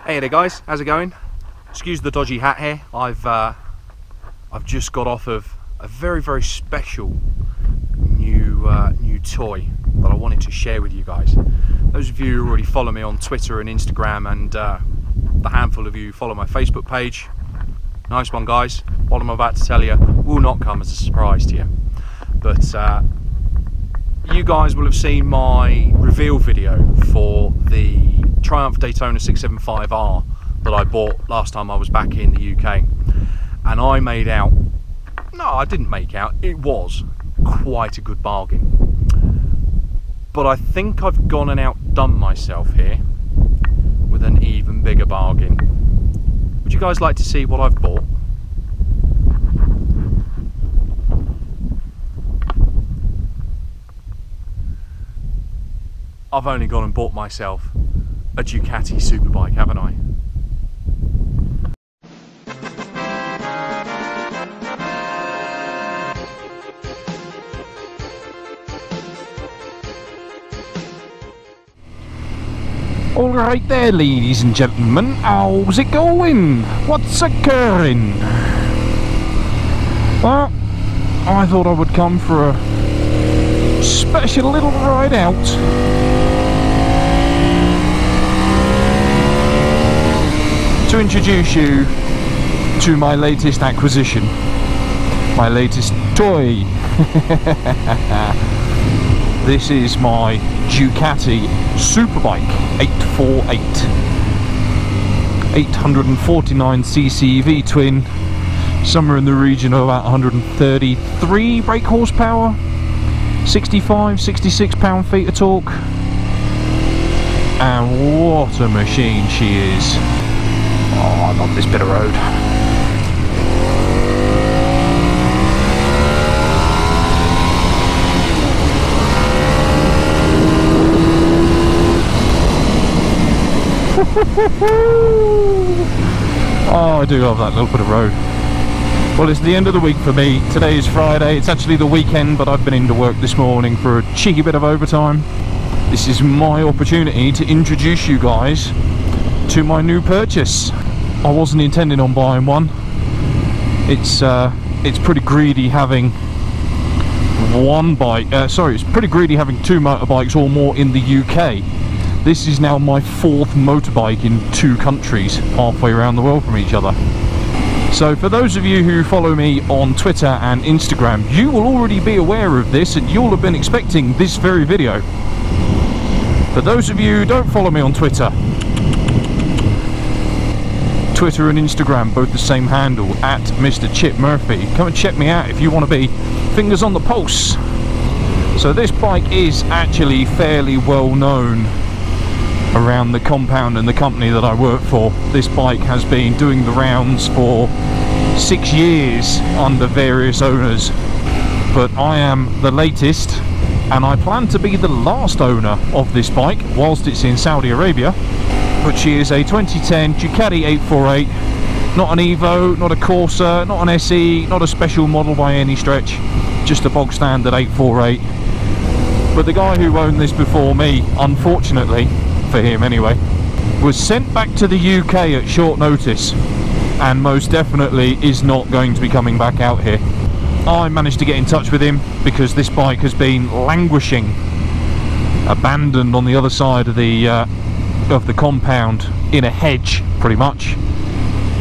Hey there guys, how's it going? Excuse the dodgy hat here. I've just got off of a very special new toy that I wanted to share with you guys. Those of you who already follow me on Twitter and Instagram, and the handful of you who follow my Facebook page, nice one guys. What I'm about to tell you will not come as a surprise to you. But you guys will have seen my reveal video for the Triumph Daytona 675R that I bought last time I was back in the UK, and I made out, no I didn't make out, it was quite a good bargain, but I think I've gone and outdone myself here with an even bigger bargain. Would you guys like to see what I've bought? I've only gone and bought myself a Ducati Superbike, haven't I? Alright there, ladies and gentlemen, how's it going? What's occurring? Well, I thought I would come for a special little ride out to introduce you to my latest acquisition, my latest toy. This is my Ducati Superbike 848 849cc V-twin, somewhere in the region of about 133 brake horsepower, 65-66 pound-feet of torque, and what a machine she is. Oh, I love this bit of road. Oh, I do love that little bit of road. Well, it's the end of the week for me. Today is Friday. It's actually the weekend, but I've been into work this morning for a cheeky bit of overtime. This is my opportunity to introduce you guys to my new purchase. I wasn't intending on buying one. It's pretty greedy having one bike. It's pretty greedy having two motorbikes or more in the UK. This is now my fourth motorbike in two countries, halfway around the world from each other. So for those of you who follow me on Twitter and Instagram, you will already be aware of this, and you'll have been expecting this very video. For those of you who don't follow me on Twitter and Instagram, both the same handle, at Mr. Chip Murphy. Come and check me out if you want to be fingers on the pulse. So this bike is actually fairly well known around the compound and the company that I work for. This bike has been doing the rounds for 6 years under various owners, but I am the latest, and I plan to be the last owner of this bike whilst it's in Saudi Arabia. Which is a 2010 Ducati 848, not an Evo, not a Corsa, not an SE, not a special model by any stretch, just a bog standard 848. But the guy who owned this before me, unfortunately, for him anyway, was sent back to the UK at short notice, and most definitely is not going to be coming back out here. I managed to get in touch with him because this bike has been languishing, abandoned on the other side of the compound in a hedge, pretty much.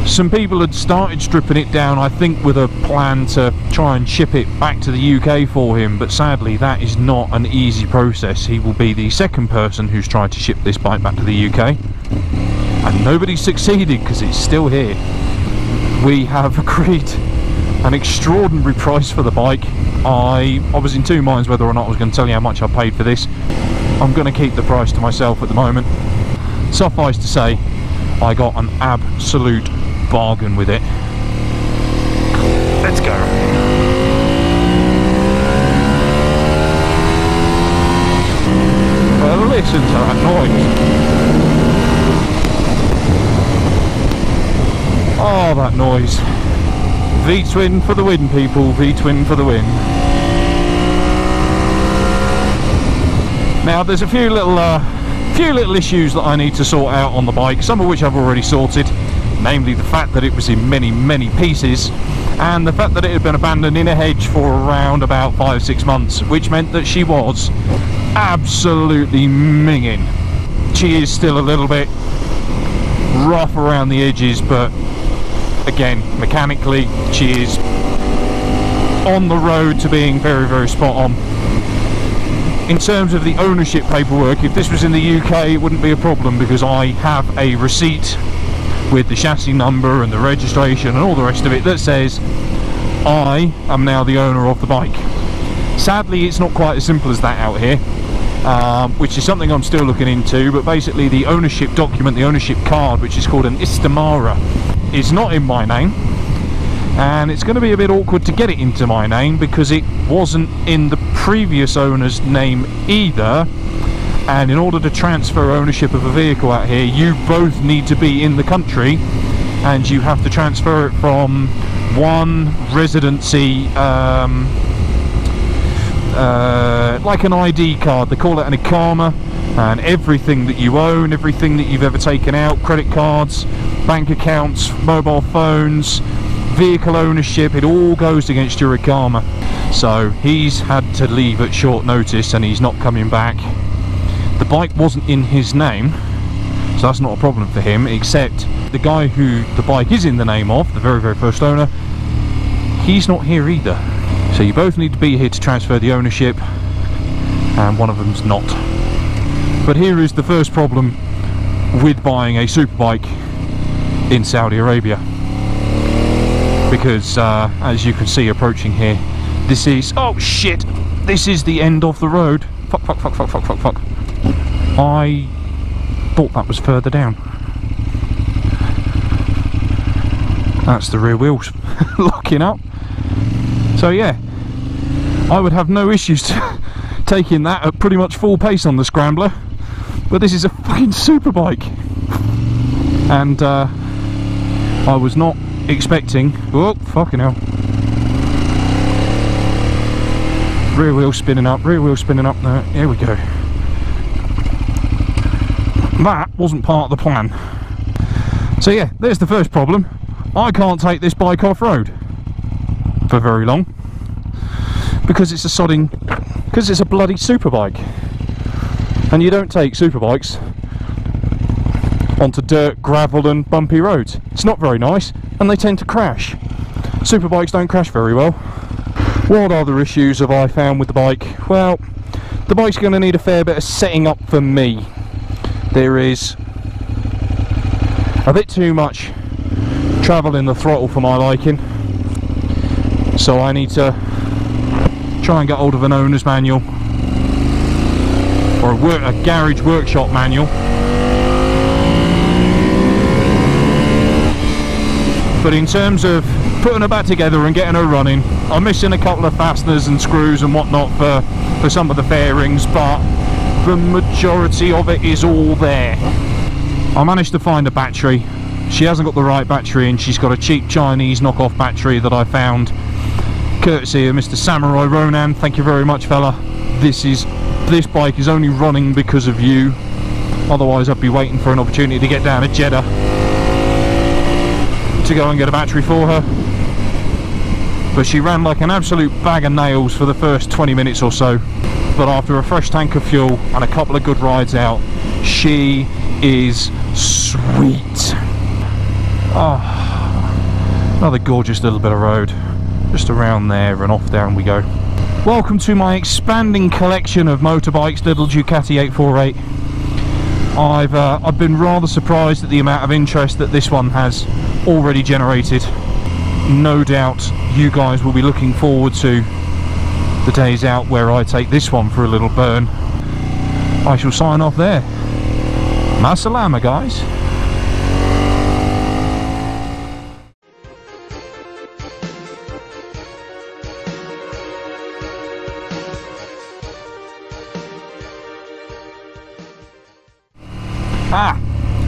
Some people had started stripping it down, I think with a plan to try and ship it back to the UK for him, but sadly that is not an easy process. He will be the second person who's tried to ship this bike back to the UK, and nobody's succeeded because it's still here. We have agreed an extraordinary price for the bike. I was in two minds whether or not I was going to tell you how much I paid for this. I'm going to keep the price to myself at the moment. Suffice to say, I got an absolute bargain with it. Let's go. Well, listen to that noise. Oh, that noise. V-twin for the win, people. V-twin for the win. Now, there's a few little few little issues that I need to sort out on the bike, some of which I've already sorted, namely the fact that it was in many pieces, and the fact that it had been abandoned in a hedge for around about 5-6 months, which meant that she was absolutely minging. She is still a little bit rough around the edges, but again, mechanically she is on the road to being very spot on. In terms of the ownership paperwork, if this was in the UK it wouldn't be a problem, because I have a receipt with the chassis number and the registration and all the rest of it that says I am now the owner of the bike. Sadly, it's not quite as simple as that out here, which is something I'm still looking into, but basically the ownership document, the ownership card, which is called an Istamara, is not in my name, and it's going to be a bit awkward to get it into my name because it wasn't in the previous owner's name either. And in order to transfer ownership of a vehicle out here, you both need to be in the country, and you have to transfer it from one residency, like an ID card, they call it an Ikama, and everything that you own, everything that you've ever taken out, credit cards, bank accounts, mobile phones, vehicle ownership, it all goes against your Ikama. So he's had to leave at short notice and he's not coming back. The bike wasn't in his name, so that's not a problem for him, except the guy who the bike is in the name of, the very first owner, he's not here either. So you both need to be here to transfer the ownership, and one of them's not. But here is the first problem with buying a superbike in Saudi Arabia, because as you can see approaching here, this is, oh shit, this is the end of the road. Fuck. I thought that was further down. That's the rear wheels locking up. So yeah, I would have no issues taking that at pretty much full pace on the scrambler, but this is a fucking superbike, and I was not expecting, oh fucking hell, rear wheel spinning up, no, here we go. That wasn't part of the plan. So yeah, there's the first problem. I can't take this bike off-road for very long because it's a bloody superbike, and you don't take superbikes onto dirt, gravel and bumpy roads. It's not very nice, and they tend to crash. Superbikes don't crash very well. What other issues have I found with the bike? Well, the bike's going to need a fair bit of setting up for me. There is a bit too much travel in the throttle for my liking, so I need to try and get hold of an owner's manual or a garage workshop manual. But in terms of putting her back together and getting her running, I'm missing a couple of fasteners and screws and whatnot for some of the fairings, but the majority of it is all there. I managed to find a battery. She hasn't got the right battery, and she's got a cheap Chinese knockoff battery that I found courtesy of Mr. Samurai Ronan. Thank you very much, fella. This bike is only running because of you, otherwise I'd be waiting for an opportunity to get down to Jeddah to go and get a battery for her. But she ran like an absolute bag of nails for the first 20 minutes or so, but after a fresh tank of fuel and a couple of good rides out, she is sweet. Oh, another gorgeous little bit of road, just around there and off down we go. Welcome to my expanding collection of motorbikes, little Ducati 848. I've been rather surprised at the amount of interest that this one has already generated. No doubt you guys will be looking forward to the days out where I take this one for a little burn. I shall sign off there. Ma salama, guys.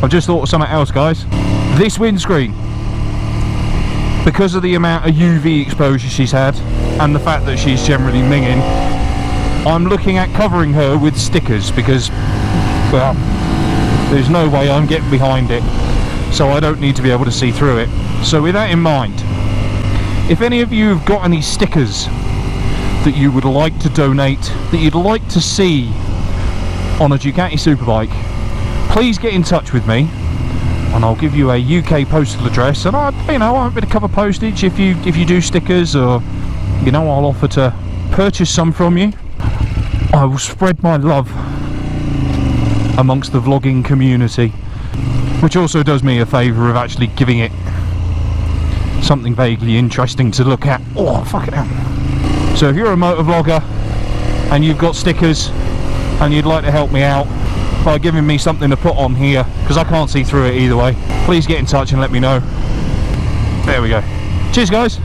I've just thought of something else, guys. This windscreen, because of the amount of UV exposure she's had and the fact that she's generally minging, I'm looking at covering her with stickers, because well, there's no way I'm getting behind it, so I don't need to be able to see through it. So with that in mind, if any of you have got any stickers that you would like to donate, that you'd like to see on a Ducati Superbike, please get in touch with me, and I'll give you a UK postal address, and I won't be to cover postage if you do stickers, or I'll offer to purchase some from you. I will spread my love amongst the vlogging community, which also does me a favour of actually giving it something vaguely interesting to look at. Oh, fuck it out. So if you're a motor vlogger and you've got stickers and you'd like to help me out by giving me something to put on here, because I can't see through it either way, please get in touch and let me know. There we go. Cheers guys.